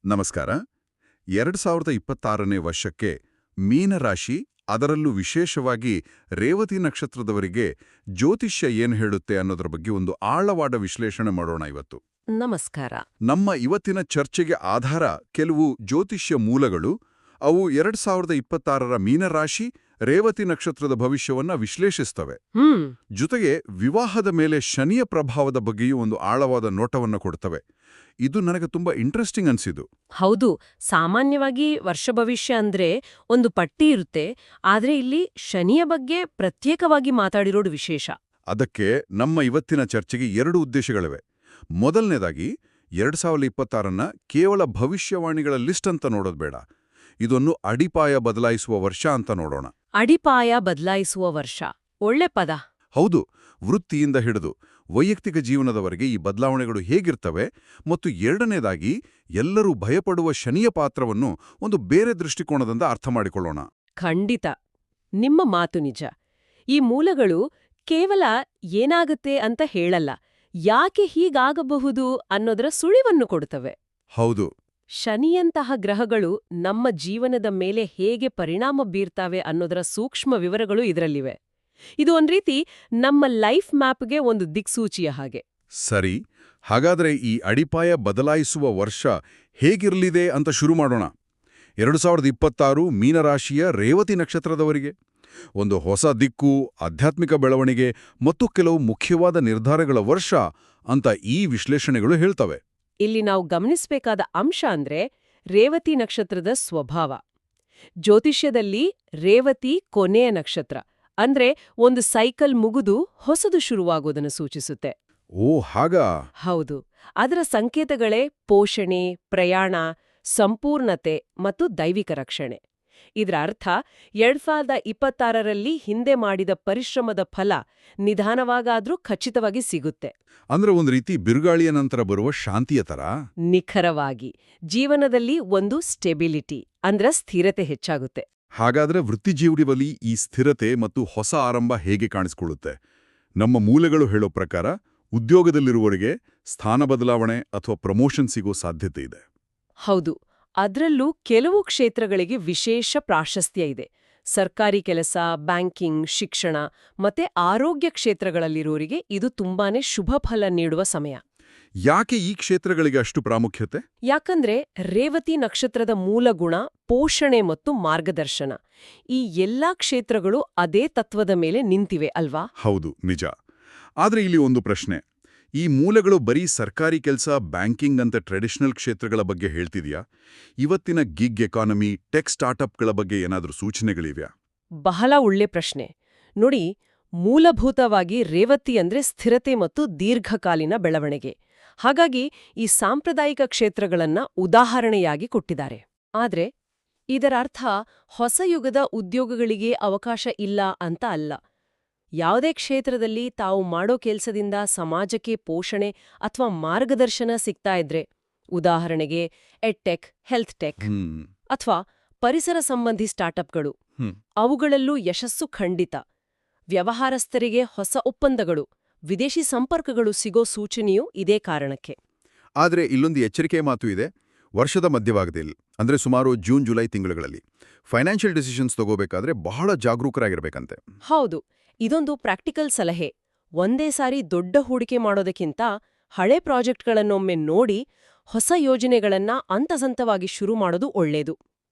ನಮಸ್ಕಾರ. 2026ನೇ ವರ್ಷಕ್ಕೆ ಮೀನರಾಶಿ, ಅದರಲ್ಲೂ ವಿಶೇಷವಾಗಿ ರೇವತಿ ನಕ್ಷತ್ರದವರಿಗೆ ಜ್ಯೋತಿಷ್ಯ ಏನು ಹೇಳುತ್ತೆ ಅನ್ನೋದ್ರ ಬಗ್ಗೆ ಒಂದು ಆಳವಾದ ವಿಶ್ಲೇಷಣೆ ಮಾಡೋಣ ಇವತ್ತು. ನಮಸ್ಕಾರ. ನಮ್ಮ ಇವತ್ತಿನ ಚರ್ಚೆಗೆ ಆಧಾರ ಕೆಲವು ಜ್ಯೋತಿಷ್ಯ ಮೂಲಗಳು. ಅವು 2026ರ ಮೀನರಾಶಿ, ರೇವತಿ ನಕ್ಷತ್ರದ ಭವಿಷ್ಯವನ್ನ ವಿಶ್ಲೇಷಿಸ್ತವೆ. ಜೊತೆಗೆ ವಿವಾಹದ ಮೇಲೆ ಶನಿಯ ಪ್ರಭಾವದ ಬಗ್ಗೆಯೂ ಒಂದು ಆಳವಾದ ನೋಟವನ್ನು ಕೊಡ್ತವೆ. ಇದು ನನಗೆ ತುಂಬಾ ಇಂಟ್ರೆಸ್ಟಿಂಗ್ ಅನ್ಸಿದ್ದು. ಹೌದು, ಸಾಮಾನ್ಯವಾಗಿ ವರ್ಷ ಭವಿಷ್ಯ ಅಂದ್ರೆ ಒಂದು ಪಟ್ಟಿ ಇರುತ್ತೆ, ಆದ್ರೆ ಇಲ್ಲಿ ಶನಿಯ ಬಗ್ಗೆ ಪ್ರತ್ಯೇಕವಾಗಿ ಮಾತಾಡಿರೋದು ವಿಶೇಷ. ಅದಕ್ಕೆ ನಮ್ಮ ಇವತ್ತಿನ ಚರ್ಚೆಗೆ 2 ಉದ್ದೇಶಗಳಿವೆ. ಮೊದಲನೇದಾಗಿ 2026ನ್ನ ಕೇವಲ ಭವಿಷ್ಯವಾಣಿಗಳ ಲಿಸ್ಟ್ ಅಂತ ನೋಡೋದು ಬೇಡ, ಇದನ್ನು ಅಡಿಪಾಯ ಬದಲಾಯಿಸುವ ವರ್ಷ ಅಂತ ನೋಡೋಣ. ಅಡಿಪಾಯ ಬದಲಾಯಿಸುವ ವರ್ಷ, ಒಳ್ಳೆ ಪದ. ಹೌದು, ವೃತ್ತಿಯಿಂದ ಹಿಡಿದು ವೈಯಕ್ತಿಕ ಜೀವನದವರೆಗೆ ಈ ಬದಲಾವಣೆಗಳು ಹೇಗಿರ್ತವೆ, ಮತ್ತು ಎರಡನೇದಾಗಿ ಎಲ್ಲರೂ ಭಯಪಡುವ ಶನಿಯ ಪಾತ್ರವನ್ನು ಒಂದು ಬೇರೆ ದೃಷ್ಟಿಕೋನದಿಂದ ಅರ್ಥ ಮಾಡಿಕೊಳ್ಳೋಣ. ಖಂಡಿತ, ನಿಮ್ಮ ಮಾತು ನಿಜ. ಈ ಮೂಲಗಳು ಕೇವಲ ಏನಾಗುತ್ತೆ ಅಂತ ಹೇಳಲ್ಲ, ಯಾಕೆ ಹೀಗಾಗಬಹುದು ಅನ್ನೋದರ ಸುಳಿವನ್ನು ಕೊಡುತ್ತವೆ. ಹೌದು, ಶನಿಯಂತಹ ಗ್ರಹಗಳು ನಮ್ಮ ಜೀವನದ ಮೇಲೆ ಹೇಗೆ ಪರಿಣಾಮ ಬೀರ್ತಾವೆ ಅನ್ನೋದರ ಸೂಕ್ಷ್ಮ ವಿವರಗಳು ಇದರಲ್ಲಿವೆ. ಇದು ಒಂದ್ರೀತಿ ನಮ್ಮ ಲೈಫ್ ಮ್ಯಾಪ್ಗೆ ಒಂದು ದಿಕ್ಸೂಚಿಯ ಹಾಗೆ. ಸರಿ, ಹಾಗಾದ್ರೆ ಈ ಅಡಿಪಾಯ ಬದಲಾಯಿಸುವ ವರ್ಷ ಹೇಗಿರಲಿದೆ ಅಂತ ಶುರು ಮಾಡೋಣ. 2026 ಮೀನರಾಶಿಯ ರೇವತಿ ನಕ್ಷತ್ರದವರಿಗೆ ಒಂದು ಹೊಸ ದಿಕ್ಕು, ಆಧ್ಯಾತ್ಮಿಕ ಬೆಳವಣಿಗೆ ಮತ್ತು ಕೆಲವು ಮುಖ್ಯವಾದ ನಿರ್ಧಾರಗಳ ವರ್ಷ ಅಂತ ಈ ವಿಶ್ಲೇಷಣೆಗಳು ಹೇಳ್ತವೆ. ಇಲ್ಲಿ ನಾವು ಗಮನಿಸಬೇಕಾದ ಅಂಶ ಅಂದ್ರೆ ರೇವತಿ ನಕ್ಷತ್ರದ ಸ್ವಭಾವ. ಜ್ಯೋತಿಷ್ಯದಲ್ಲಿ ರೇವತಿ ಕೊನೆಯ ನಕ್ಷತ್ರ, ಅಂದ್ರೆ ಒಂದು ಸೈಕಲ್ ಮುಗಿದು ಹೊಸದು ಶುರುವಾಗೋದನ್ನು ಸೂಚಿಸುತ್ತೆ. ಓ ಹಾಗಾ? ಹೌದು, ಅದರ ಸಂಕೇತಗಳೇ ಪೋಷಣೆ, ಪ್ರಯಾಣ, ಸಂಪೂರ್ಣತೆ ಮತ್ತು ದೈವಿಕ ರಕ್ಷಣೆ. ಇದರ ಅರ್ಥ 2026ರಲ್ಲಿ ಹಿಂದೆ ಮಾಡಿದ ಪರಿಶ್ರಮದ ಫಲ ನಿಧಾನವಾಗಾದ್ರೂ ಖಚಿತವಾಗಿ ಸಿಗುತ್ತೆ. ಅಂದ್ರೆ ಒಂದು ರೀತಿ ಬಿರುಗಾಳಿಯ ನಂತರ ಬರುವ ಶಾಂತಿಯ ತರ. ನಿಖರವಾಗಿ, ಜೀವನದಲ್ಲಿ ಒಂದು ಸ್ಟೆಬಿಲಿಟಿ ಅಂದ್ರೆ ಸ್ಥಿರತೆ ಹೆಚ್ಚಾಗುತ್ತೆ. ಹಾಗಾದ್ರೆ ವೃತ್ತಿಜೀವನದಲ್ಲಿ ಈ ಸ್ಥಿರತೆ ಮತ್ತು ಹೊಸ ಆರಂಭ ಹೇಗೆ ಕಾಣಿಸ್ಕೊಳ್ಳುತ್ತೆ? ನಮ್ಮ ಮೂಲಗಳು ಹೇಳೋ ಪ್ರಕಾರ ಉದ್ಯೋಗದಲ್ಲಿರುವವರಿಗೆ ಸ್ಥಾನ ಬದಲಾವಣೆ ಅಥವಾ ಪ್ರಮೋಷನ್ ಸಿಗೋ ಸಾಧ್ಯತೆ ಇದೆ. ಹೌದು, ಅದ್ರಲ್ಲೂ ಕೆಲವು ಕ್ಷೇತ್ರಗಳಿಗೆ ವಿಶೇಷ ಪ್ರಾಶಸ್ತ್ಯ ಇದೆ. ಸರ್ಕಾರಿ ಕೆಲಸ, ಬ್ಯಾಂಕಿಂಗ್, ಶಿಕ್ಷಣ ಮತ್ತೆ ಆರೋಗ್ಯ ಕ್ಷೇತ್ರಗಳಲ್ಲಿರೋರಿಗೆ ಇದು ತುಂಬಾನೇ ಶುಭ ಫಲ ನೀಡುವ ಸಮಯ. ಯಾಕೆ ಈ ಕ್ಷೇತ್ರಗಳಿಗೆ ಅಷ್ಟು ಪ್ರಾಮುಖ್ಯತೆ? ಯಾಕಂದ್ರೆ ರೇವತಿ ನಕ್ಷತ್ರದ ಮೂಲ ಗುಣ ಪೋಷಣೆ ಮತ್ತು ಮಾರ್ಗದರ್ಶನ. ಈ ಎಲ್ಲಾ ಕ್ಷೇತ್ರಗಳು ಅದೇ ತತ್ವದ ಮೇಲೆ ನಿಂತಿವೆ ಅಲ್ವಾ? ಹೌದು, ನಿಜ. ಆದ್ರೆ ಇಲ್ಲಿ ಒಂದು ಪ್ರಶ್ನೆ. ಈ ಮೂಲಗಳು ಬರೀ ಸರ್ಕಾರಿ ಕೆಲಸ, ಬ್ಯಾಂಕಿಂಗ್ ಅಂತ ಟ್ರೆಡಿಷನಲ್ ಕ್ಷೇತ್ರಗಳ ಬಗ್ಗೆ ಹೇಳ್ತಿದ್ಯಾ? ಇವತ್ತಿನ ಗಿಗ್ ಎಕಾನಮಿ, ಟೆಕ್ ಸ್ಟಾರ್ಟ್ಅಪ್ಗಳ ಬಗ್ಗೆ ಏನಾದರೂ ಸೂಚನೆಗಳಿವ್ಯಾ? ಬಹಳ ಒಳ್ಳೆ ಪ್ರಶ್ನೆ. ನೋಡಿ, ಮೂಲಭೂತವಾಗಿ ರೇವತಿ ಅಂದ್ರೆ ಸ್ಥಿರತೆ ಮತ್ತು ದೀರ್ಘಕಾಲೀನ ಬೆಳವಣಿಗೆ. ಹಾಗಾಗಿ ಈ ಸಾಂಪ್ರದಾಯಿಕ ಕ್ಷೇತ್ರಗಳನ್ನ ಉದಾಹರಣೆಯಾಗಿ ಕೊಟ್ಟಿದ್ದಾರೆ. ಆದ್ರೆ ಇದರ ಅರ್ಥ ಹೊಸ ಯುಗದ ಉದ್ಯೋಗಗಳಿಗೆ ಅವಕಾಶ ಇಲ್ಲ ಅಂತ ಅಲ್ಲ. ಯಾವುದೇ ಕ್ಷೇತ್ರದಲ್ಲಿ ತಾವು ಮಾಡೋ ಕೆಲ್ಸದಿಂದ ಸಮಾಜಕ್ಕೆ ಪೋಷಣೆ ಅಥವಾ ಮಾರ್ಗದರ್ಶನ ಸಿಗ್ತಾ ಇದ್ರೆ, ಉದಾಹರಣೆಗೆ ಎಡ್ಟೆಕ್, ಹೆಲ್ತ್ ಟೆಕ್ ಅಥವಾ ಪರಿಸರ ಸಂಬಂಧಿ ಸ್ಟಾರ್ಟ್ಅಪ್ಗಳು, ಅವುಗಳಲ್ಲೂ ಯಶಸ್ಸು ಖಂಡಿತ. ವ್ಯವಹಾರಸ್ಥರಿಗೆ ಹೊಸ ಒಪ್ಪಂದಗಳು, ವಿದೇಶಿ ಸಂಪರ್ಕಗಳು ಸಿಗೋ ಸೂಚನೆಯೂ ಇದೇ ಕಾರಣಕ್ಕೆ. ಆದ್ರೆ ಇಲ್ಲೊಂದು ಎಚ್ಚರಿಕೆಯ ಮಾತು ಇದೆ. ವರ್ಷದ ಮಧ್ಯಭಾಗದಲ್ಲಿ, ಅಂದ್ರೆ ಸುಮಾರು ಜೂನ್ ಜುಲೈ ತಿಂಗಳುಗಳಲ್ಲಿ ಫೈನಾನ್ಷಿಯಲ್ ಡಿಸಿಷನ್ಸ್ ತಗೋಬೇಕಾದ್ರೆ ಬಹಳ ಜಾಗರೂಕರಾಗಿರ್ಬೇಕಂತೆ. ಹೌದು, ಇದೊಂದು ಪ್ರಾಕ್ಟಿಕಲ್ ಸಲಹೆ. ಒಂದೇ ಸಾರಿ ದೊಡ್ಡ ಹೂಡಿಕೆ ಮಾಡೋದಕ್ಕಿಂತ ಹಳೆ ಪ್ರಾಜೆಕ್ಟ್ಗಳನ್ನೊಮ್ಮೆ ನೋಡಿ ಹೊಸ ಯೋಜನೆಗಳನ್ನ ಹಂತಹಂತವಾಗಿ ಶುರು ಮಾಡೋದು ಒಳ್ಳೇದು.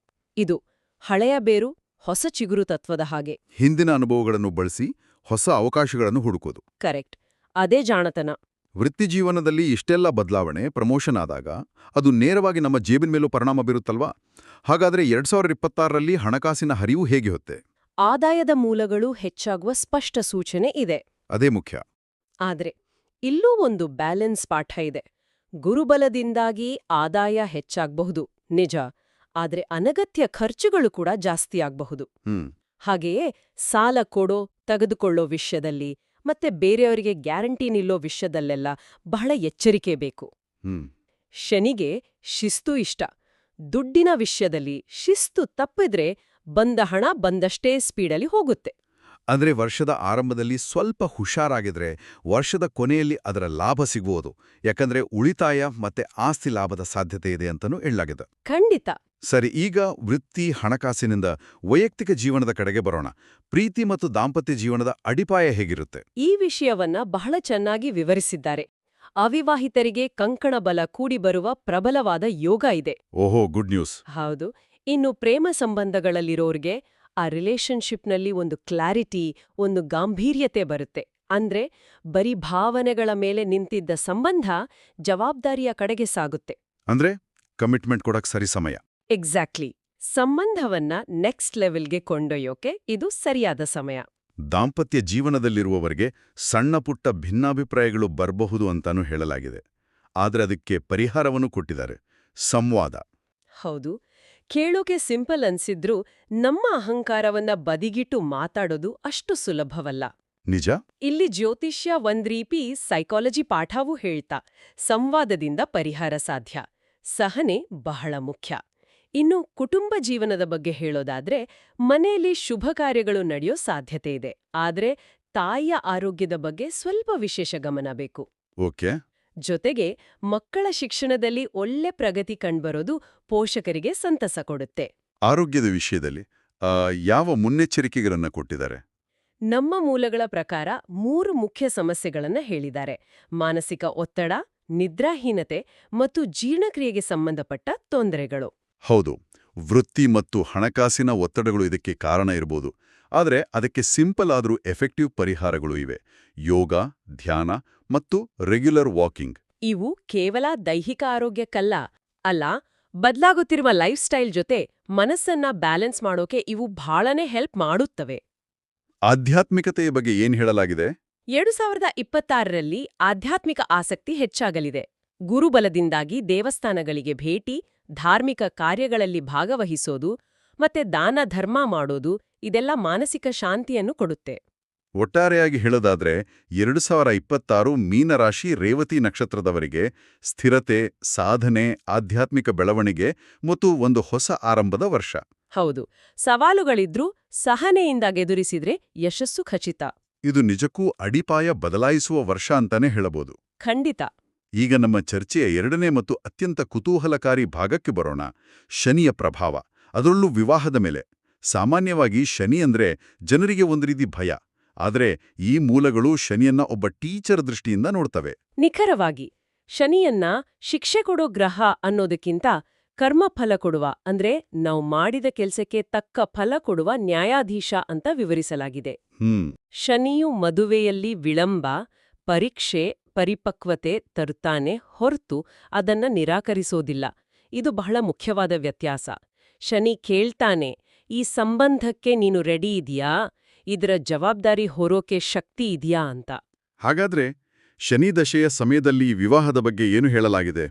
ಇದು ಹಳೆಯ ಬೇರು ಹೊಸ ಚಿಗುರು ತತ್ವದ ಹಾಗೆ. ಹಿಂದಿನ ಅನುಭವಗಳನ್ನು ಬಳಸಿ ಹೊಸ ಅವಕಾಶಗಳನ್ನು ಹುಡುಕೋದು. ಕರೆಕ್ಟ್, ಅದೇ ಜಾಣತನ. ವೃತ್ತಿಜೀವನದಲ್ಲಿ ಇಷ್ಟೆಲ್ಲ ಬದಲಾವಣೆ, ಪ್ರಮೋಷನ್ ಆದಾಗ ಅದು ನೇರವಾಗಿ ನಮ್ಮ ಜೇಬಿನ ಮೇಲೂ ಪರಿಣಾಮ ಬೀರುತ್ತಲ್ವಾ? ಹಾಗಾದ್ರೆ 2026ರಲ್ಲಿ ಹಣಕಾಸಿನ ಹರಿವು ಹೇಗೆ ಹೊತ್ತೆ? ಆದಾಯದ ಮೂಲಗಳು ಹೆಚ್ಚಾಗುವ ಸ್ಪಷ್ಟ ಸೂಚನೆ ಇದೆ. ಅದೇ ಮುಖ್ಯ. ಆದ್ರೆ ಇಲ್ಲೂ ಒಂದು ಬ್ಯಾಲೆನ್ಸ್ ಪಾಠ ಇದೆ. ಗುರುಬಲದಿಂದಾಗಿ ಆದಾಯ ಹೆಚ್ಚಾಗಬಹುದು ನಿಜ, ಆದ್ರೆ ಅನಗತ್ಯ ಖರ್ಚುಗಳು ಕೂಡ ಜಾಸ್ತಿ ಆಗಬಹುದು. ಹಾಗೆಯೇ ಸಾಲ ಕೊಡೋ, ತೆಗೆದುಕೊಳ್ಳೋ ವಿಷಯದಲ್ಲಿ ಮತ್ತೆ ಬೇರೆಯವರಿಗೆ ಗ್ಯಾರಂಟಿ ನಿಲ್ಲೋ ವಿಷಯದಲ್ಲೆಲ್ಲ ಬಹಳ ಎಚ್ಚರಿಕೆ ಬೇಕು. ಶನಿಗೆ ಶಿಸ್ತು ಇಷ್ಟ. ದುಡ್ಡಿನ ವಿಷಯದಲ್ಲಿ ಶಿಸ್ತು ತಪ್ಪಿದ್ರೆ ಬಂದ ಹಣ ಬಂದಷ್ಟೇ ಸ್ಪೀಡಲ್ಲಿ ಹೋಗುತ್ತೆ. ಅಂದ್ರೆ ವರ್ಷದ ಆರಂಭದಲ್ಲಿ ಸ್ವಲ್ಪ ಹುಷಾರಾಗಿದ್ರೆ ವರ್ಷದ ಕೊನೆಯಲ್ಲಿ ಅದರ ಲಾಭ ಸಿಗುವುದು, ಯಾಕಂದ್ರೆ ಉಳಿತಾಯ ಮತ್ತೆ ಆಸ್ತಿ ಲಾಭದ ಸಾಧ್ಯತೆ ಇದೆ ಅಂತನೂ ಹೇಳಲಾಗಿದೆ. ಖಂಡಿತ. ಸರಿ, ಈಗ ವೃತ್ತಿ ಹಣಕಾಸಿನಿಂದ ವೈಯಕ್ತಿಕ ಜೀವನದ ಕಡೆಗೆ ಬರೋಣ. ಪ್ರೀತಿ ಮತ್ತು ದಾಂಪತ್ಯ ಜೀವನದ ಅಡಿಪಾಯ ಹೇಗಿರುತ್ತೆ? ಈ ವಿಷಯವನ್ನ ಬಹಳ ಚೆನ್ನಾಗಿ ವಿವರಿಸಿದ್ದಾರೆ. ಅವಿವಾಹಿತರಿಗೆ ಕಂಕಣ ಬಲ ಕೂಡಿ ಬರುವ ಪ್ರಬಲವಾದ ಯೋಗ ಇದೆ. ಓಹೋ, ಗುಡ್ ನ್ಯೂಸ್. ಹೌದು. ಇನ್ನು ಪ್ರೇಮ ಸಂಬಂಧಗಳಲ್ಲಿರೋರ್ಗೆ ಆ ರಿಲೇಶನ್ಶಿಪ್ನಲ್ಲಿ ಒಂದು ಕ್ಲಾರಿಟಿ, ಒಂದು ಗಾಂಭೀರ್ಯತೆ ಬರುತ್ತೆ. ಅಂದ್ರೆ ಬರೀ ಭಾವನೆಗಳ ಮೇಲೆ ನಿಂತಿದ್ದ ಸಂಬಂಧ ಜವಾಬ್ದಾರಿಯ ಕಡೆಗೆ ಸಾಗುತ್ತೆ. ಅಂದ್ರೆ ಕಮಿಟ್ಮೆಂಟ್ ಕೊಡಕ್ ಸರಿ ಸಮಯ. ಎಕ್ಸಾಕ್ಟ್ಲಿ. ಸಂಬಂಧವನ್ನ ನೆಕ್ಸ್ಟ್ ಲೆವೆಲ್ಗೆ ಕೊಂಡೊಯ್ಯೋಕೆ ಇದು ಸರಿಯಾದ ಸಮಯ. ದಾಂಪತ್ಯ ಜೀವನದಲ್ಲಿರುವವರಿಗೆ ಸಣ್ಣ ಪುಟ್ಟ ಭಿನ್ನಾಭಿಪ್ರಾಯಗಳು ಬರಬಹುದು ಅಂತಾನೂ ಹೇಳಲಾಗಿದೆ. ಆದ್ರೆ ಅದಕ್ಕೆ ಪರಿಹಾರವನ್ನು ಕೊಟ್ಟಿದ್ದಾರೆ: ಸಂವಾದ. ಹೌದು. ಕೇಳೋಕೆ ಸಿಂಪಲ್ ಅನ್ಸಿದ್ರೂ ನಮ್ಮ ಅಹಂಕಾರವನ್ನ ಬದಿಗಿಟ್ಟು ಮಾತಾಡೋದು ಅಷ್ಟು ಸುಲಭವಲ್ಲ. ನಿಜ. ಇಲ್ಲಿ ಜ್ಯೋತಿಷ್ಯ ಒಂದ್ರೀತಿ ಸೈಕಾಲಜಿ ಪಾಠವೂ ಹೇಳ್ತಾ ಸಂವಾದದಿಂದ ಪರಿಹಾರ ಸಾಧ್ಯ. ಸಹನೆ ಬಹಳ ಮುಖ್ಯ. ಇನ್ನು ಕುಟುಂಬ ಜೀವನದ ಬಗ್ಗೆ ಹೇಳೋದಾದ್ರೆ ಮನೆಯಲ್ಲಿ ಶುಭ ಕಾರ್ಯಗಳು ನಡೆಯೋ ಸಾಧ್ಯತೆ ಇದೆ. ಆದ್ರೆ ತಾಯಿಯ ಆರೋಗ್ಯದ ಬಗ್ಗೆ ಸ್ವಲ್ಪ ವಿಶೇಷ ಗಮನ ಬೇಕು. ಓಕೆ. ಜೊತೆಗೆ ಮಕ್ಕಳ ಶಿಕ್ಷಣದಲ್ಲಿ ಒಳ್ಳೆ ಪ್ರಗತಿ ಕಂಡ್ಬರೋದು ಪೋಷಕರಿಗೆ ಸಂತಸ ಕೊಡುತ್ತೆ. ಆರೋಗ್ಯದ ವಿಷಯದಲ್ಲಿ ಯಾವ ಮುನ್ನೆಚ್ಚರಿಕೆಗಳನ್ನ ಕೊಟ್ಟಿದ್ದಾರೆ? ನಮ್ಮ ಮೂಲಗಳ ಪ್ರಕಾರ 3 ಮುಖ್ಯ ಸಮಸ್ಯೆಗಳನ್ನ ಹೇಳಿದ್ದಾರೆ: ಮಾನಸಿಕ ಒತ್ತಡ, ನಿದ್ರಾಹೀನತೆ ಮತ್ತು ಜೀರ್ಣಕ್ರಿಯೆಗೆ ಸಂಬಂಧಪಟ್ಟ ತೊಂದರೆಗಳು. ಹೌದು, ವೃತ್ತಿ ಮತ್ತು ಹಣಕಾಸಿನ ಒತ್ತಡಗಳು ಇದಕ್ಕೆ ಕಾರಣ ಇರಬಹುದು. ಆದರೆ ಅದಕ್ಕೆ ಸಿಂಪಲ್ ಆದರೂ ಎಫೆಕ್ಟಿವ್ ಪರಿಹಾರಗಳು ಇವೆ: ಯೋಗ, ಧ್ಯಾನ ಮತ್ತು ರೆಗ್ಯುಲರ್ ವಾಕಿಂಗ್. ಇವು ಕೇವಲ ದೈಹಿಕ ಆರೋಗ್ಯಕ್ಕಲ್ಲ, ಅಲ್ಲ, ಬದಲಾಗುತ್ತಿರುವ ಲೈಫ್ ಸ್ಟೈಲ್ ಜೊತೆ ಮನಸ್ಸನ್ನ ಬ್ಯಾಲೆನ್ಸ್ ಮಾಡೋಕೆ ಇವು ಬಹಳನೇ ಹೆಲ್ಪ್ ಮಾಡುತ್ತವೆ. ಆಧ್ಯಾತ್ಮಿಕತೆಯ ಬಗ್ಗೆ ಏನ್ ಹೇಳಲಾಗಿದೆ? 2026ರಲ್ಲಿ ಆಧ್ಯಾತ್ಮಿಕ ಆಸಕ್ತಿ ಹೆಚ್ಚಾಗಲಿದೆ. ಗುರುಬಲದಿಂದಾಗಿ ದೇವಸ್ಥಾನಗಳಿಗೆ ಭೇಟಿ, ಧಾರ್ಮಿಕ ಕಾರ್ಯಗಳಲ್ಲಿ ಭಾಗವಹಿಸೋದು ಮತ್ತೆ ದಾನ ಧರ್ಮ ಮಾಡೋದು ಇದೆಲ್ಲ ಮಾನಸಿಕ ಶಾಂತಿಯನ್ನು ಕೊಡುತ್ತೆ. ಒಟ್ಟಾರೆಯಾಗಿ ಹೇಳೋದಾದ್ರೆ 2026 ಮೀನರಾಶಿ ರೇವತಿ ನಕ್ಷತ್ರದವರಿಗೆ ಸ್ಥಿರತೆ, ಸಾಧನೆ, ಆಧ್ಯಾತ್ಮಿಕ ಬೆಳವಣಿಗೆ ಮತ್ತು ಒಂದು ಹೊಸ ಆರಂಭದ ವರ್ಷ. ಹೌದು. ಸವಾಲುಗಳಿದ್ರೂ ಸಹನೆಯಿಂದ ಎದುರಿಸಿದ್ರೆ ಯಶಸ್ಸು ಖಚಿತ. ಇದು ನಿಜಕ್ಕೂ ಅಡಿಪಾಯ ಬದಲಾಯಿಸುವ ವರ್ಷ ಅಂತಾನೆ ಹೇಳಬಹುದು. ಖಂಡಿತ. ಈಗ ನಮ್ಮ ಚರ್ಚೆಯ 2ನೇ ಮತ್ತು ಅತ್ಯಂತ ಕುತೂಹಲಕಾರಿ ಭಾಗಕ್ಕೆ ಬರೋಣ: ಶನಿಯ ಪ್ರಭಾವ, ಅದರಲ್ಲೂ ವಿವಾಹದ ಮೇಲೆ. ಸಾಮಾನ್ಯವಾಗಿ ಶನಿ ಅಂದ್ರೆ ಜನರಿಗೆ ಒಂದು ರೀತಿ ಭಯ. ಆದರೆ ಈ ಮೂಲಗಳು ಶನಿಯನ್ನ ಒಬ್ಬ ಟೀಚರ್ ದೃಷ್ಟಿಯಿಂದ ನೋಡ್ತವೆ. ನಿಖರವಾಗಿ. ಶನಿಯನ್ನ ಶಿಕ್ಷೆ ಕೊಡೋ ಗ್ರಹ ಅನ್ನೋದಕ್ಕಿಂತ ಕರ್ಮಫಲ ಕೊಡುವ, ಅಂದ್ರೆ ನಾವು ಮಾಡಿದ ಕೆಲ್ಸಕ್ಕೆ ತಕ್ಕ ಫಲ ಕೊಡುವ ನ್ಯಾಯಾಧೀಶ ಅಂತ ವಿವರಿಸಲಾಗಿದೆ. ಶನಿಯು ಮದುವೆಯಲ್ಲಿ ವಿಳಂಬ, ಪರೀಕ್ಷೆ, ಪರಿಪಕ್ವತೆ ತರುತ್ತಾನೆ ಹೊರತು ಅದನ್ನ ನಿರಾಕರಿಸೋದಿಲ್ಲ. ಇದು ಬಹಳ ಮುಖ್ಯವಾದ ವ್ಯತ್ಯಾಸ. ಶನಿ ಕೇಳ್ತಾನೆ, ಈ ಸಂಬಂಧಕ್ಕೆ ನೀನು ರೆಡಿ ಇದೆಯಾ, ಇದರ ಜವಾಬ್ದಾರಿ ಹೊರೋಕೆ ಶಕ್ತಿ ಇದೆಯಾ ಅಂತ. ಹಾಗಾದ್ರೆ ಶನಿ ದಶೆಯ ಸಮಯದಲ್ಲಿ ವಿವಾಹದ ಬಗ್ಗೆ ಏನು ಹೇಳಲಾಗಿದೆ?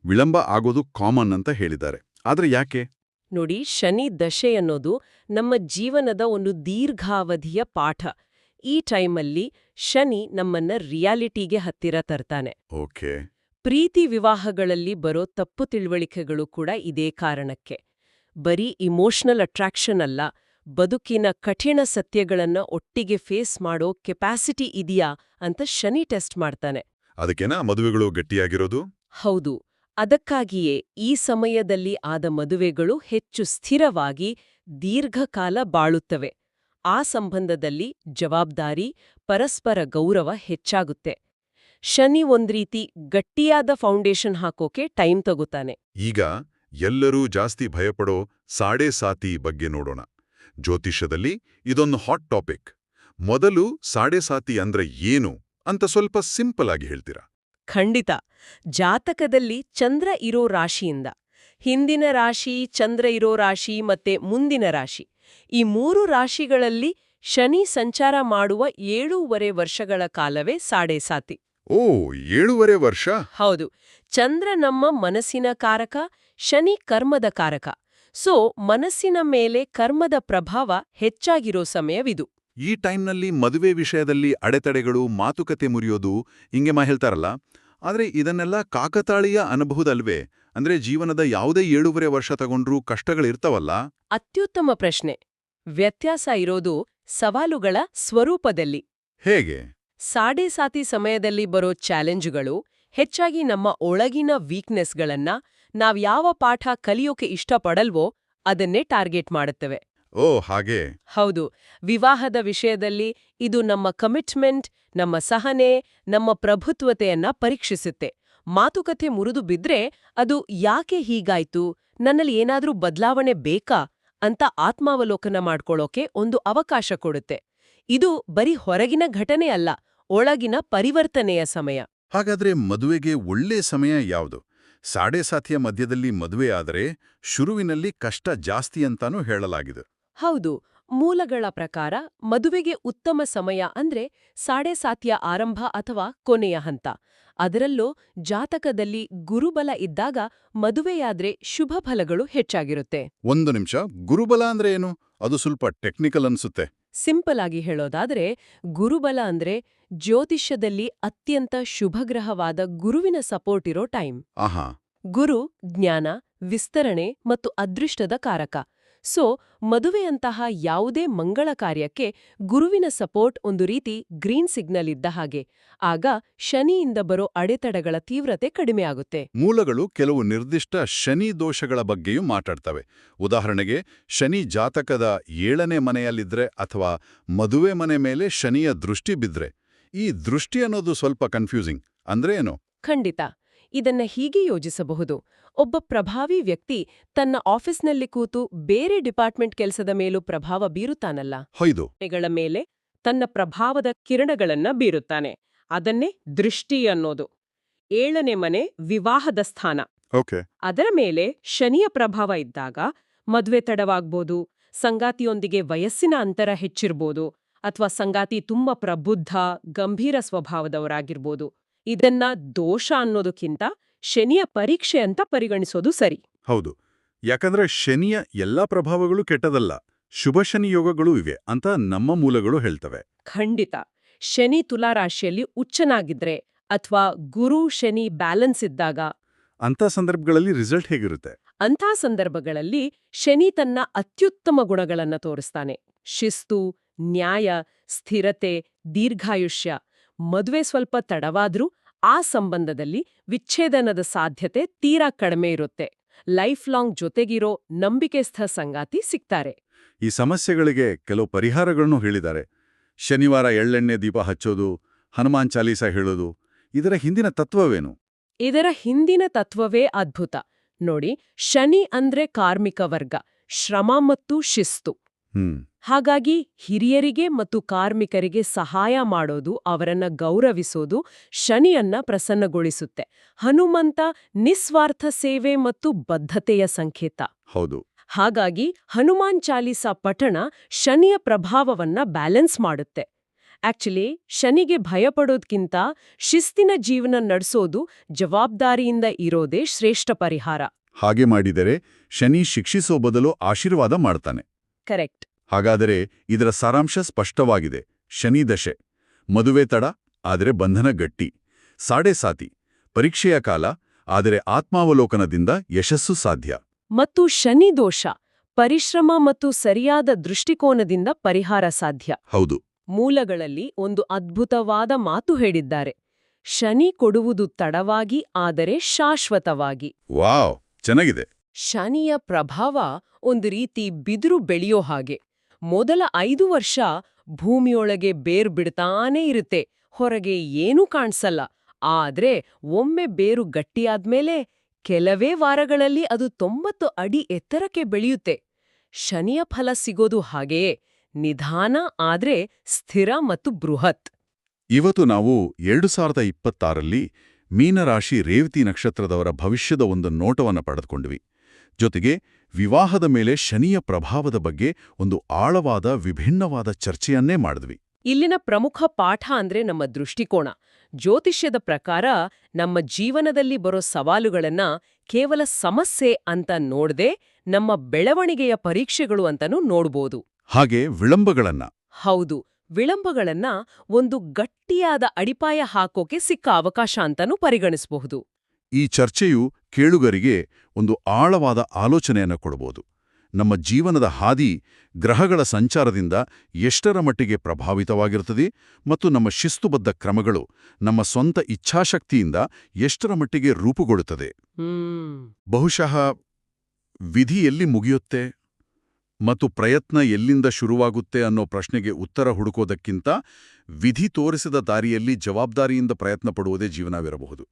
ವಿಳಂಬ ಆಗೋದು ಕಾಮನ್ ಅಂತ ಹೇಳಿದ್ದಾರೆ. ಆದ್ರೆ ಯಾಕೆ? ನೋಡಿ, ಶನಿ ದಶೆ ಅನ್ನೋದು ನಮ್ಮ ಜೀವನದ ಒಂದು ದೀರ್ಘಾವಧಿಯ ಪಾಠ. ಈ ಟೈಮಲ್ಲಿ ಶನಿ ನಮ್ಮನ್ನ ರಿಯಾಲಿಟಿಗೆ ಹತ್ತಿರ ತರ್ತಾನೆ. ಓಕೆ. ಪ್ರೀತಿ ವಿವಾಹಗಳಲ್ಲಿ ಬರೋ ತಪ್ಪು ತಿಳುವಳಿಕೆಗಳು ಕೂಡ ಇದೇ ಕಾರಣಕ್ಕೆ. ಬರೀ ಇಮೋಷನಲ್ ಅಟ್ರಾಕ್ಷನ್ ಅಲ್ಲ, ಬದುಕಿನ ಕಠಿಣ ಸತ್ಯಗಳನ್ನ ಒಟ್ಟಿಗೆ ಫೇಸ್ ಮಾಡೋ ಕೆಪಾಸಿಟಿ ಇದೆಯಾ ಅಂತ ಶನಿ ಟೆಸ್ಟ್ ಮಾಡ್ತಾನೆ. ಅದಕ್ಕೇನಾ ಮದುವೆಗಳು ಗಟ್ಟಿಯಾಗಿರೋದು? ಹೌದು. ಅದಕ್ಕಾಗಿಯೇ ಈ ಸಮಯದಲ್ಲಿ ಆದ ಮದುವೆಗಳು ಹೆಚ್ಚು ಸ್ಥಿರವಾಗಿ ದೀರ್ಘಕಾಲ ಬಾಳುತ್ತವೆ. ಆ ಸಂಬಂಧದಲ್ಲಿ ಜವಾಬ್ದಾರಿ, ಪರಸ್ಪರ ಗೌರವ ಹೆಚ್ಚಾಗುತ್ತೆ. ಶನಿ ಒಂದ್ರೀತಿ ಗಟ್ಟಿಯಾದ ಫೌಂಡೇಶನ್ ಹಾಕೋಕೆ ಟೈಮ್ ತಗೋತಾನೆ. ಈಗ ಎಲ್ಲರೂ ಜಾಸ್ತಿ ಭಯಪಡೋ ಸಾಡೆ ಸಾತಿ ಬಗ್ಗೆ ನೋಡೋಣ. ಜ್ಯೋತಿಷ್ಯದಲ್ಲಿ ಇದೊಂದು ಹಾಟ್ ಟಾಪಿಕ್. ಮೊದಲು ಸಾಡೆ ಸಾತಿ ಅಂದ್ರೆ ಏನು ಅಂತ ಸ್ವಲ್ಪ ಸಿಂಪಲ್ ಆಗಿ ಹೇಳ್ತೀರಾ? ಖಂಡಿತ. ಜಾತಕದಲ್ಲಿ ಚಂದ್ರ ಇರೋ ರಾಶಿಯಿಂದ, ಹಿಂದಿನ ರಾಶಿ, ಚಂದ್ರ ಇರೋ ರಾಶಿ ಮತ್ತೆ ಮುಂದಿನ ರಾಶಿ, ಈ 3 ರಾಶಿಗಳಲ್ಲಿ ಶನಿ ಸಂಚಾರ ಮಾಡುವ 7.5 ವರ್ಷಗಳ ಕಾಲವೇ ಸಾಡೆ ಸಾತಿ. ಓ, 7.5 ವರ್ಷ? ಹೌದು. ಚಂದ್ರ ನಮ್ಮ ಮನಸ್ಸಿನ ಕಾರಕ, ಶನಿ ಕರ್ಮದ ಕಾರಕ. ಸೊ ಮನಸ್ಸಿನ ಮೇಲೆ ಕರ್ಮದ ಪ್ರಭಾವ ಹೆಚ್ಚಾಗಿರೋ ಸಮಯವಿದು. ಈ ಟೈಮ್ನಲ್ಲಿ ಮದುವೆ ವಿಷಯದಲ್ಲಿ ಅಡೆತಡೆಗಳು, ಮಾತುಕತೆ ಮುರಿಯೋದು ಹಿಂಗೆ ಹೇಳ್ತಾರಲ್ಲ, ಆದ್ರೆ ಇದನ್ನೆಲ್ಲ ಕಾಕತಾಳೀಯ ಅನುಭವದಲ್ವೇ? ಅಂದ್ರೆ ಜೀವನದ ಯಾವುದೇ 7.5 ವರ್ಷ ತಗೊಂಡ್ರೂ ಕಷ್ಟಗಳಿರ್ತಾವಲ್ಲ? ಅತ್ಯುತ್ತಮ ಪ್ರಶ್ನೆ. ವ್ಯತ್ಯಾಸ ಇರೋದು ಸವಾಲುಗಳ ಸ್ವರೂಪದಲ್ಲಿ. ಹೇಗೆ? ಸಾಡೇಸಾತಿ ಸಮಯದಲ್ಲಿ ಬರೋ ಚಾಲೆಂಜ್ಗಳು ಹೆಚ್ಚಾಗಿ ನಮ್ಮ ಒಳಗಿನ ವೀಕ್ನೆಸ್ಗಳನ್ನ ನಾವ್ಯಾವ ಪಾಠ ಕಲಿಯೋಕೆ ಇಷ್ಟಪಡಲ್ವೋ ಅದನ್ನೇ ಟಾರ್ಗೆಟ್ ಮಾಡುತ್ತವೆ. ಓ ಹಾಗೆ. ಹೌದು, ವಿವಾಹದ ವಿಷಯದಲ್ಲಿ ಇದು ನಮ್ಮ ಕಮಿಟ್ಮೆಂಟ್, ನಮ್ಮ ಸಹನೆ, ನಮ್ಮ ಪ್ರಭುತ್ವತೆಯನ್ನ ಪರೀಕ್ಷಿಸುತ್ತೆ. ಮಾತುಕತೆ ಮುರಿದು ಬಿದ್ರೆ ಅದು ಯಾಕೆ ಹೀಗಾಯ್ತು, ನನ್ನಲ್ಲಿ ಏನಾದ್ರೂ ಬದಲಾವಣೆ ಬೇಕಾ ಅಂತ ಆತ್ಮಾವಲೋಕನ ಮಾಡ್ಕೊಳ್ಳೋಕೆ ಒಂದು ಅವಕಾಶ ಕೊಡುತ್ತೆ. ಇದು ಬರೀ ಹೊರಗಿನ ಘಟನೆ ಅಲ್ಲ, ಒಳಗಿನ ಪರಿವರ್ತನೆಯ ಸಮಯ. ಹಾಗಾದ್ರೆ ಮದುವೆಗೆ ಒಳ್ಳೆ ಸಮಯ ಯಾವುದು? ಸಾಡೇಸಾತಿಯ ಮಧ್ಯದಲ್ಲಿ ಮದುವೆ ಆದರೆ ಶುರುವಿನಲ್ಲಿ ಕಷ್ಟ ಜಾಸ್ತಿ ಅಂತಾನೂ ಹೇಳಲಾಗಿದೆ. ಹೌದು, ಮೂಲಗಳ ಪ್ರಕಾರ ಮದುವೆಗೆ ಉತ್ತಮ ಸಮಯ ಅಂದ್ರೆ ಸಾಡೇಸಾತಿಯ ಆರಂಭ ಅಥವಾ ಕೊನೆಯ ಹಂತ. ಅದರಲ್ಲೂ ಜಾತಕದಲ್ಲಿ ಗುರುಬಲ ಇದ್ದಾಗ ಮದುವೆಯಾದ್ರೆ ಶುಭ ಫಲಗಳು ಹೆಚ್ಚಾಗಿರುತ್ತೆ. ಒಂದು ನಿಮಿಷ, ಗುರುಬಲ ಅಂದ್ರೆ ಏನು? ಅದು ಸ್ವಲ್ಪ ಟೆಕ್ನಿಕಲ್ ಅನ್ಸುತ್ತೆ. ಸಿಂಪಲ್ ಆಗಿ ಹೇಳೋದಾದ್ರೆ ಗುರುಬಲ ಅಂದ್ರೆ ಜ್ಯೋತಿಷ್ಯದಲ್ಲಿ ಅತ್ಯಂತ ಶುಭಗ್ರಹವಾದ ಗುರುವಿನ ಸಪೋರ್ಟ್ ಇರೋ ಟೈಮ್. ಆಹಾ. ಗುರು ಜ್ಞಾನ, ವಿಸ್ತರಣೆ ಮತ್ತು ಅದೃಷ್ಟದ ಕಾರಕ. ಸೊ ಮದುವೆಯಂತಹ ಯಾವುದೇ ಮಂಗಳ ಕಾರ್ಯಕ್ಕೆ ಗುರುವಿನ ಸಪೋರ್ಟ್ ಒಂದು ರೀತಿ ಗ್ರೀನ್ ಸಿಗ್ನಲ್ ಇದ್ದ ಹಾಗೆ. ಆಗ ಶನಿಯಿಂದ ಬರೋ ಅಡೆತಡೆಗಳ ತೀವ್ರತೆ ಕಡಿಮೆ ಆಗುತ್ತೆ. ಮೂಲಗಳು ಕೆಲವು ನಿರ್ದಿಷ್ಟ ಶನಿ ದೋಷಗಳ ಬಗ್ಗೆಯೂ ಮಾತಾಡ್ತವೆ. ಉದಾಹರಣೆಗೆ, ಶನಿ ಜಾತಕದ 7ನೇ ಮನೆಯಲ್ಲಿದ್ರೆ ಅಥವಾ ಮದುವೆ ಮನೆ ಮೇಲೆ ಶನಿಯ ದೃಷ್ಟಿ ಬಿದ್ರೆ. ಈ ದೃಷ್ಟಿ ಅನ್ನೋದು ಸ್ವಲ್ಪ ಕನ್ಫ್ಯೂಸಿಂಗ್. ಅಂದ್ರೆ ಏನು? ಖಂಡಿತ. ಇದನ್ನ ಹೀಗೆ ಯೋಜಿಸಬಹುದು. ಒಬ್ಬ ಪ್ರಭಾವಿ ವ್ಯಕ್ತಿ ತನ್ನ ಆಫೀಸ್ನಲ್ಲಿ ಕೂತು ಬೇರೆ ಡಿಪಾರ್ಟ್ಮೆಂಟ್ ಕೆಲಸದ ಮೇಲೂ ಪ್ರಭಾವ ಬೀರುತ್ತಾನಲ್ಲ, ಹೌದು. ಗಳ ಮೇಲೆ ತನ್ನ ಪ್ರಭಾವದ ಕಿರಣಗಳನ್ನ ಬೀರುತ್ತಾನೆ. ಅದನ್ನೇ ದೃಷ್ಟಿ ಅನ್ನೋದು. 7ನೇ ಮನೆ ವಿವಾಹದ ಸ್ಥಾನ. ಓಕೆ. ಅದರ ಮೇಲೆ ಶನಿಯ ಪ್ರಭಾವ ಇದ್ದಾಗ ಮದ್ವೆ ತಡವಾಗ್ಬೋದು, ಸಂಗಾತಿಯೊಂದಿಗೆ ವಯಸ್ಸಿನ ಅಂತರ ಹೆಚ್ಚಿರ್ಬೋದು, ಅಥವಾ ಸಂಗಾತಿ ತುಂಬಾ ಪ್ರಬುದ್ಧ, ಗಂಭೀರ ಸ್ವಭಾವದವರಾಗಿರ್ಬೋದು. ಇದನ್ನ ದೋಷ ಅನ್ನೋದಕ್ಕಿಂತ ಶನಿಯ ಪರೀಕ್ಷೆ ಅಂತ ಪರಿಗಣಿಸೋದು ಸರಿ. ಹೌದು, ಯಾಕಂದ್ರೆ ಶನಿಯ ಎಲ್ಲಾ ಪ್ರಭಾವಗಳು ಕೆಟ್ಟದಲ್ಲ, ಶುಭ ಶನಿ ಯೋಗಗಳೂ ಇವೆ ಅಂತ ನಮ್ಮ ಮೂಲಗಳು ಹೇಳ್ತವೆ. ಖಂಡಿತ. ಶನಿ ತುಲಾರಾಶಿಯಲ್ಲಿ ಉಚ್ಚನಾಗಿದ್ರೆ ಅಥವಾ ಗುರು ಶನಿ ಬ್ಯಾಲೆನ್ಸ್ ಇದ್ದಾಗ, ಅಂಥ ಸಂದರ್ಭಗಳಲ್ಲಿ ರಿಸಲ್ಟ್ ಹೇಗಿರುತ್ತೆ? ಅಂಥ ಸಂದರ್ಭಗಳಲ್ಲಿ ಶನಿ ತನ್ನ ಅತ್ಯುತ್ತಮ ಗುಣಗಳನ್ನ ತೋರಿಸ್ತಾನೆ. ಶಿಸ್ತು, ನ್ಯಾಯ, ಸ್ಥಿರತೆ, ದೀರ್ಘಾಯುಷ್ಯ. ಮದುವೆ ಸ್ವಲ್ಪ ತಡವಾದ್ರೂ ಆ ಸಂಬಂಧದಲ್ಲಿ ವಿಚ್ಛೇದನದ ಸಾಧ್ಯತೆ ತೀರಾ ಕಡಿಮೆ ಇರುತ್ತೆ. ಲೈಫ್ ಲಾಂಗ್ ಜೊತೆಗಿರೋ ನಂಬಿಕೆಸ್ಥ ಸಂಗಾತಿ ಸಿಗ್ತಾರೆ. ಈ ಸಮಸ್ಯೆಗಳಿಗೆ ಕೆಲವು ಪರಿಹಾರಗಳನ್ನು ಹೇಳಿದ್ದಾರೆ. ಶನಿವಾರ ಎಳ್ಳೆಣ್ಣೆ ದೀಪ ಹಚ್ಚೋದು, ಹನುಮಾನ್ ಚಾಲೀಸ ಹೇಳೋದು. ಇದರ ಹಿಂದಿನ ತತ್ವವೇನು? ಇದರ ಹಿಂದಿನ ತತ್ವವೇ ಅದ್ಭುತ. ನೋಡಿ, ಶನಿ ಅಂದ್ರೆ ಕಾರ್ಮಿಕ ವರ್ಗ, ಶ್ರಮ ಮತ್ತು ಶಿಸ್ತು. ಹಾಗಾಗಿ ಹಿರಿಯರಿಗೆ ಮತ್ತು ಕಾರ್ಮಿಕರಿಗೆ ಸಹಾಯ ಮಾಡೋದು, ಅವರನ್ನ ಗೌರವಿಸೋದು ಶನಿಯನ್ನ ಪ್ರಸನ್ನಗೊಳಿಸುತ್ತೆ. ಹನುಮಂತ ನಿಸ್ವಾರ್ಥ ಸೇವೆ ಮತ್ತು ಬದ್ಧತೆಯ ಸಂಕೇತ. ಹೌದು. ಹಾಗಾಗಿ ಹನುಮಾನ್ ಚಾಲೀಸ ಪಠಣ ಶನಿಯ ಪ್ರಭಾವವನ್ನ ಬ್ಯಾಲೆನ್ಸ್ ಮಾಡುತ್ತೆ. ಆಕ್ಚುಲಿ ಶನಿಗೆ ಭಯಪಡೋದ್ಕಿಂತ ಶಿಸ್ತಿನ ಜೀವನ ನಡೆಸೋದು, ಜವಾಬ್ದಾರಿಯಿಂದ ಇರೋದೇ ಶ್ರೇಷ್ಠ ಪರಿಹಾರ. ಹಾಗೆ ಮಾಡಿದರೆ ಶನಿ ಶಿಕ್ಷಿಸೋ ಬದಲು ಆಶೀರ್ವಾದ ಮಾಡ್ತಾನೆ. ಕರೆಕ್ಟ್. ಹಾಗಾದರೆ ಇದರ ಸಾರಾಂಶ ಸ್ಪಷ್ಟವಾಗಿದೆ. ಶನಿ ದಶೆ, ಮದುವೆ ತಡ ಆದರೆ ಬಂಧನ ಗಟ್ಟಿ. ಸಾಡೇಸಾತಿ, ಪರೀಕ್ಷೆಯ ಕಾಲ, ಆದರೆ ಆತ್ಮಾವಲೋಕನದಿಂದ ಯಶಸ್ಸು ಸಾಧ್ಯ. ಮತ್ತು ಶನಿ ದೋಷ, ಪರಿಶ್ರಮ ಮತ್ತು ಸರಿಯಾದ ದೃಷ್ಟಿಕೋನದಿಂದ ಪರಿಹಾರ ಸಾಧ್ಯ. ಹೌದು. ಮೂಲಗಳಲ್ಲಿ ಒಂದು ಅದ್ಭುತವಾದ ಮಾತು ಹೇಳಿದ್ದಾರೆ: ಶನಿ ಕೊಡುವುದು ತಡವಾಗಿ, ಆದರೆ ಶಾಶ್ವತವಾಗಿ. ವಾವ್, ಚೆನ್ನಾಗಿದೆ. ಶನಿಯ ಪ್ರಭಾವ ಒಂದು ರೀತಿ ಬಿದಿರು ಬೆಳೆಯೋ ಹಾಗೆ. ಮೊದಲ 5 ವರ್ಷ ಭೂಮಿಯೊಳಗೆ ಬೇರು ಬಿಡ್ತಾನೇ ಇರುತ್ತೆ, ಹೊರಗೆ ಏನೂ ಕಾಣ್ಸಲ್ಲ. ಆದ್ರೆ ಒಮ್ಮೆ ಬೇರು ಗಟ್ಟಿಯಾದ್ಮೇಲೆ ಕೆಲವೇ ವಾರಗಳಲ್ಲಿ ಅದು 90 ಅಡಿ ಎತ್ತರಕ್ಕೆ ಬೆಳೆಯುತ್ತೆ. ಶನಿಯ ಫಲ ಸಿಗೋದು ಹಾಗೆಯೇ, ನಿಧಾನ ಆದ್ರೆ ಸ್ಥಿರ ಮತ್ತು ಬೃಹತ್. ಇವತ್ತು ನಾವು 2026ರಲ್ಲಿ ಮೀನರಾಶಿ ರೇವತಿ ನಕ್ಷತ್ರದವರ ಭವಿಷ್ಯದ ಒಂದು ನೋಟವನ್ನು ಪಡೆದುಕೊಂಡ್ವಿ. ಜೊತೆಗೆ ವಿವಾಹದ ಮೇಲೆ ಶನಿಯ ಪ್ರಭಾವದ ಬಗ್ಗೆ ಒಂದು ಆಳವಾದ ವಿಭಿನ್ನವಾದ ಚರ್ಚೆಯನ್ನೇ ಮಾಡಿದ್ವಿ. ಇಲ್ಲಿನ ಪ್ರಮುಖ ಪಾಠ ಅಂದ್ರೆ ನಮ್ಮ ದೃಷ್ಟಿಕೋನ. ಜ್ಯೋತಿಷ್ಯದ ಪ್ರಕಾರ ನಮ್ಮ ಜೀವನದಲ್ಲಿ ಬರೋ ಸವಾಲುಗಳನ್ನ ಕೇವಲ ಸಮಸ್ಯೆ ಅಂತ ನೋಡದೆ ನಮ್ಮ ಬೆಳವಣಿಗೆಯ ಪರೀಕ್ಷೆಗಳು ಅಂತನೂ ನೋಡ್ಬೋದು. ಹಾಗೆ ವಿಳಂಬಗಳನ್ನ. ಹೌದು, ವಿಳಂಬಗಳನ್ನ ಒಂದು ಗಟ್ಟಿಯಾದ ಅಡಿಪಾಯ ಹಾಕೋಕೆ ಸಿಕ್ಕ ಅವಕಾಶ ಅಂತನೂ ಪರಿಗಣಿಸಬಹುದು. ಈ ಚರ್ಚೆಯು ಕೇಳುಗರಿಗೆ ಒಂದು ಆಳವಾದ ಆಲೋಚನೆಯನ್ನು ಕೊಡಬಹುದು. ನಮ್ಮ ಜೀವನದ ಹಾದಿ ಗ್ರಹಗಳ ಸಂಚಾರದಿಂದ ಎಷ್ಟರ ಮಟ್ಟಿಗೆ ಪ್ರಭಾವಿತವಾಗಿರುತ್ತದೆ ಮತ್ತು ನಮ್ಮ ಶಿಸ್ತುಬದ್ಧ ಕ್ರಮಗಳು ನಮ್ಮ ಸ್ವಂತ ಇಚ್ಛಾಶಕ್ತಿಯಿಂದ ಎಷ್ಟರ ಮಟ್ಟಿಗೆ ರೂಪುಗೊಳ್ಳುತ್ತದೆ. ಬಹುಶಃ ವಿಧಿ ಎಲ್ಲಿ ಮುಗಿಯುತ್ತೆ ಮತ್ತು ಪ್ರಯತ್ನ ಎಲ್ಲಿಂದ ಶುರುವಾಗುತ್ತೆ ಅನ್ನೋ ಪ್ರಶ್ನೆಗೆ ಉತ್ತರ ಹುಡುಕೋದಕ್ಕಿಂತ ವಿಧಿ ತೋರಿಸಿದ ದಾರಿಯಲ್ಲಿ ಜವಾಬ್ದಾರಿಯಿಂದ ಪ್ರಯತ್ನ ಪಡುವುದೇ ಜೀವನವಿರಬಹುದು.